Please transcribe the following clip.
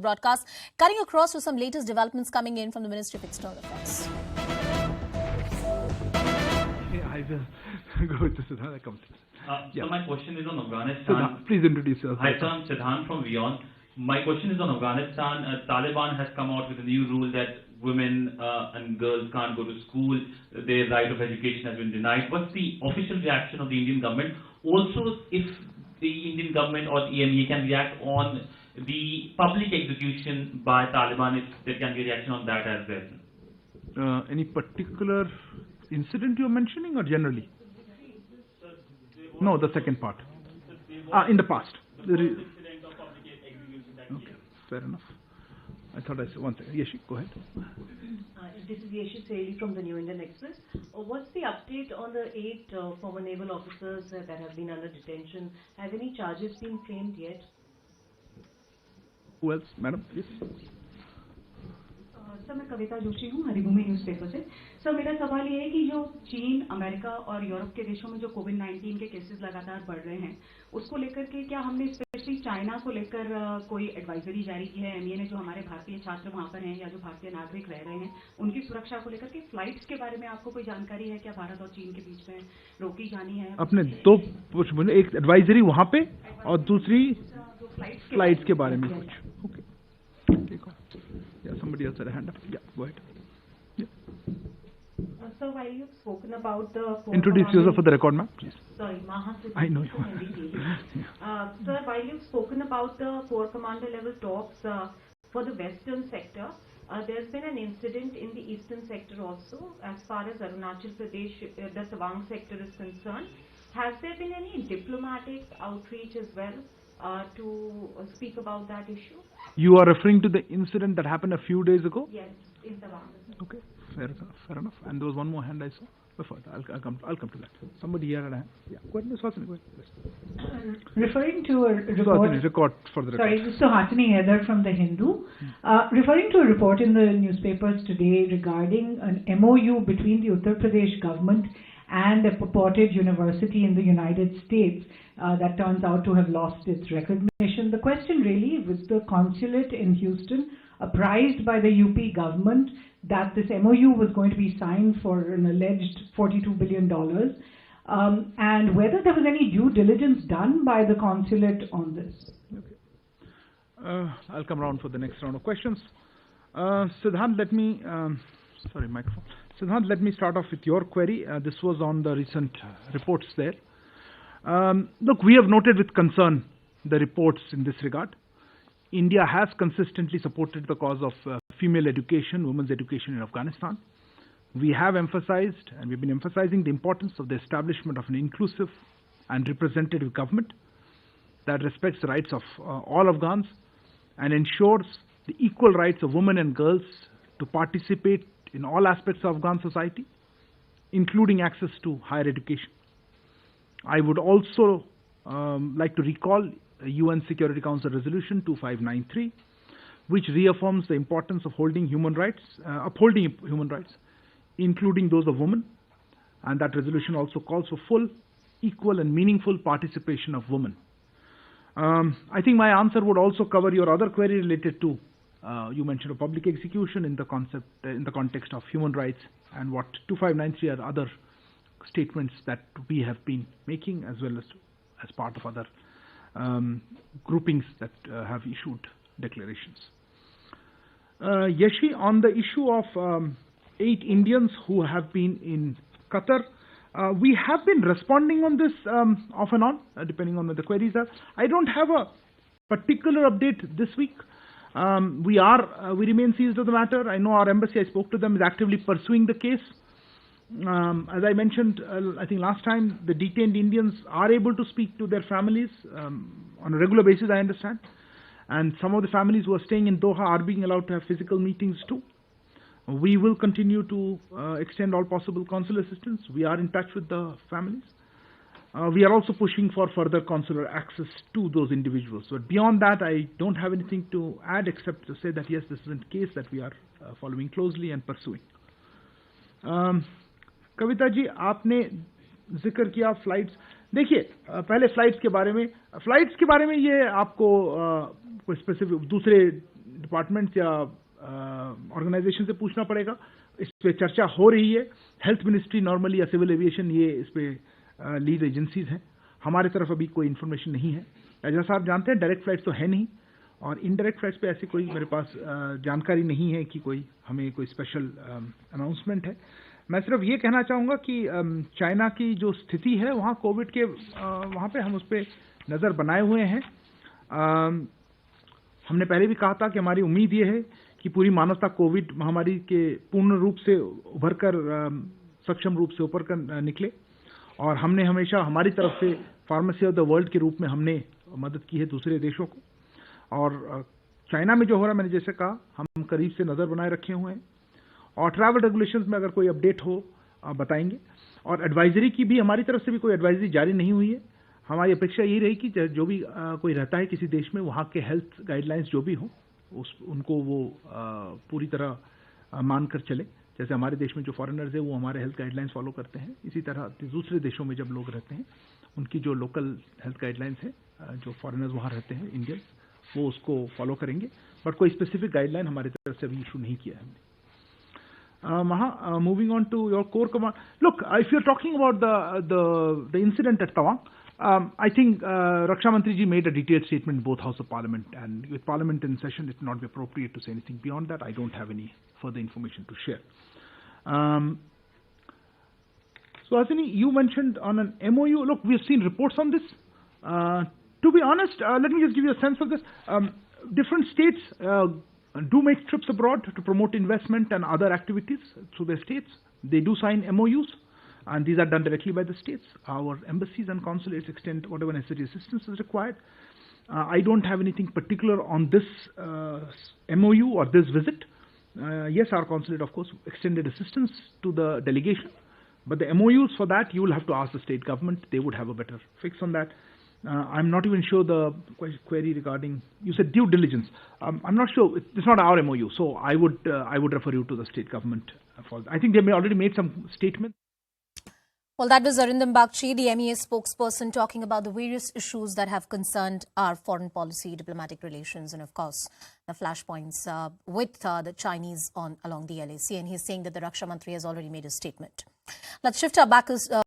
broadcast, cutting across to some latest developments coming in from the Ministry of External Affairs. I will go with this. So my question is on Afghanistan. Siddhan, please introduce yourself. Hi, sir. I'm Siddhan from Vion. My question is on Afghanistan. Taliban has come out with a new rule that women and girls can't go to school. Their right of education has been denied. What's the official reaction of the Indian government? Also, if the Indian government or the MEA can react on the public execution by Taliban, if there can be a reaction on that as well. Any particular incident you're mentioning or generally? No, the second part. In the past. Okay, fair enough. I thought I said one second. Yeshi, go ahead. This is Yeshi Saili from the New Indian Express. What's the update on the 8 former naval officers that have been under detention? Have any charges been framed yet? Who else? Madam, please. Sir मैं कविता जोशी हूँ Haribhoomi newspaper से। Sir मेरा सवाल ये है कि जो चीन, अमेरिका और यूरोप के देशों में जो कोविड-19 के केसेस लगातार बढ़ रहे हैं, उसको लेकर के क्या हमने स्पेशली चाइना को लेकर कोई एडवाइजरी जारी की है MEA ने, जो हमारे भारतीय छात्र वहाँ पर हैं या जो भारतीय नागरिक रह रहे हैं, उनकी सुरक्षा को लेकर के फ्लाइट्स के बारे में आपको कोई जानकारी है क्या? भारत और चीन के बीच में रोकी जानी है? अपने दो कुछ बोले, एक एडवाइजरी वहाँ पे और दूसरी फ्लाइट्स के बारे में कुछ. Okay. Yeah, somebody else had a hand up. Yeah, go ahead. Yeah. So while you've spoken about the... Introduce yourself for the record, ma'am, please. Sorry, I know you. Sir, while you've spoken about the Corps Commander level talks for the western sector, there's been an incident in the eastern sector also, as far as Arunachal Pradesh, the Tawang sector is concerned. Has there been any diplomatic outreach as well to speak about that issue? You are referring to the incident that happened a few days ago? Yes, in Tawang. Okay, fair enough. And there was one more hand I saw before. I'll come to that. Somebody here had a hand. Yeah, go ahead, Ms. Hasani, go ahead. Referring to a report... record for the record. Sorry, this is Suhatini Heather from The Hindu. Referring to a report in the newspapers today regarding an MOU between the Uttar Pradesh government and a purported university in the United States that turns out to have lost its recognition. The question really was the consulate in Houston apprised by the UP government that this MOU was going to be signed for an alleged $42 billion and whether there was any due diligence done by the consulate on this. Okay. I'll come around for the next round of questions. Siddhant, let me... sorry, microphone. Siddhant, let me start off with your query. This was on the recent reports there. Look, we have noted with concern the reports in this regard. India has consistently supported the cause of female education, women's education in Afghanistan. We have emphasized, and we've been emphasizing, the importance of the establishment of an inclusive and representative government that respects the rights of all Afghans and ensures the equal rights of women and girls to participate in all aspects of Afghan society, including access to higher education. I would also like to recall UN Security Council Resolution 2593, which reaffirms the importance of upholding human rights, including those of women, and that resolution also calls for full, equal and meaningful participation of women. I think my answer would also cover your other query related to you mentioned a public execution in the context of human rights, and what 2593 are other statements that we have been making, as well as part of other groupings that have issued declarations. Yeshi, on the issue of 8 Indians who have been in Qatar, we have been responding on this off and on, depending on what the queries are. I don't have a particular update this week. We remain seized of the matter. I know our embassy, I spoke to them, is actively pursuing the case. As I mentioned, I think last time, the detained Indians are able to speak to their families on a regular basis, I understand. And some of the families who are staying in Doha are being allowed to have physical meetings too. We will continue to extend all possible consular assistance. We are in touch with the families. We are also pushing for further consular access to those individuals. But beyond that, I don't have anything to add except to say that yes, this is a case that we are following closely and pursuing. Kavita ji, आपने जिक्र किया flights. देखिए, पहले flights के बारे में ये आपको कोई स्पेसिफिक दूसरे डिपार्टमेंट या ऑर्गेनाइजेशन से पूछना पड़ेगा। इस पे चर्चा हो रही है। हेल्थ मिनिस्ट्री नॉर्मली या सिविल एविएशन ये इस पे लीड एजेंसीज हैं। हमारे तरफ अभी कोई इन्फॉर्मेशन नहीं है। जैसा आप जानते हैं डायरेक्ट फ्लाइट्स तो है नहीं, और इनडायरेक्ट फ्लाइट्स पे ऐसी कोई मेरे पास जानकारी नहीं है कि कोई हमें कोई स्पेशल अनाउंसमेंट है। मैं सिर्फ ये कहना चाहूँगा कि चाइना की जो स्थिति है वहाँ कोविड के वहाँ पे हम उस पर नज़र बनाए हुए हैं। हमने पहले भी कहा था कि हमारी उम्मीद ये है कि पूरी मानवता कोविड महामारी के पूर्ण रूप से उभर कर सक्षम रूप से ऊपर कर निकले, और हमने हमेशा हमारी तरफ से फार्मेसी ऑफ द वर्ल्ड के रूप में हमने मदद की है दूसरे देशों को। और चाइना में जो हो रहा है, मैंने जैसे कहा, हम करीब से नज़र बनाए रखे हुए हैं, और ट्रैवल रेगुलेशंस में अगर कोई अपडेट हो बताएंगे। और एडवाइजरी की भी हमारी तरफ से भी कोई एडवाइजरी जारी नहीं हुई है। हमारी अपेक्षा यही रही कि जो भी कोई रहता है किसी देश में, वहाँ के हेल्थ गाइडलाइंस जो भी हो उनको वो पूरी तरह मानकर चले। जैसे हमारे देश में जो फॉरेनर्स है वो हमारे हेल्थ गाइडलाइंस फॉलो करते हैं, इसी तरह दूसरे देशों में जब लोग रहते हैं उनकी जो लोकल हेल्थ गाइडलाइंस है, जो फॉरेनर्स वहाँ रहते हैं इंडियंस, वो उसको फॉलो करेंगे। बट कोई स्पेसिफिक गाइडलाइन हमारी तरफ से अभी इशू नहीं किया है हमने। Moving on to your core command. Look, if you're talking about the incident at Tawang, I think Raksha Mantri ji made a detailed statement in both House of Parliament, and with Parliament in session, it would not be appropriate to say anything beyond that. I don't have any further information to share. So, Hasini, you mentioned on an MOU. Look, we've seen reports on this. To be honest, let me just give you a sense of this. Different states do make trips abroad to promote investment and other activities through their states. They do sign MOUs, and these are done directly by the states. Our embassies and consulates extend whatever necessary assistance is required. I don't have anything particular on this MOU or this visit. Yes, our consulate, of course, extended assistance to the delegation, but the MOUs for that, you will have to ask the state government. They would have a better fix on that. I'm not even sure the query regarding, you said due diligence. I'm not sure. It's not our MOU, so I would refer you to the state government. I think they may already made some statement. Well, that was Arindam Bagchi, the MEA spokesperson, talking about the various issues that have concerned our foreign policy, diplomatic relations, and of course the flashpoints with the Chinese along the LAC. And he's saying that the Raksha Mantri has already made a statement. Let's shift our